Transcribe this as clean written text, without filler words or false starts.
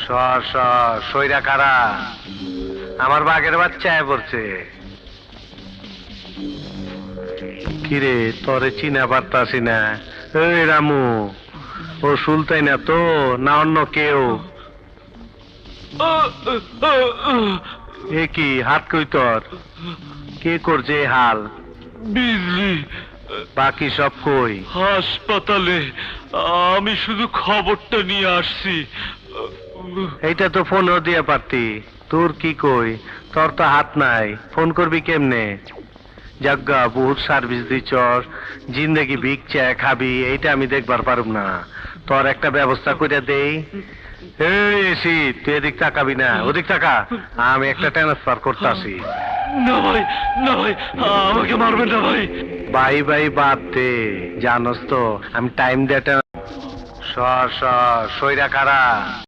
সর সর সইরা কারা আমার বাঘের বাচ্চায় পড়ছে। কিরে তরে চিনা পারতাছি না। এই রামু, ও সুলতাই না তো না অন্য কেউ? এ কি হাত কই তোর? কে করছে এই হাল? বিজলি বাকি সব কই? হাসপাতালে। আমি শুধু খবরটা নিয়ে আসছি। এইটা তো ফোনও দিয়ে পারতি। তোর কি কই? তোর তো হাত নাই, ফোন করবি কেমনে? জাগা বহুত সার্ভিস দিছস, জিন্দেগি ভিক চায় খাবি, এইটা আমি দেখবার পারুম না। তোর একটা ব্যবস্থা করে দেই। এই এসি, তুই এদিক তাকাবি না, ওদিক তাকা। আমি একটা ট্রান্সফার করতেছি। না ভাই, না ভাই, আমাকে মারবেন না ভাই। বাই বাই বাদ দে, জানোস তো আমি টাইম দিয়ে সর সর সইরা কারা।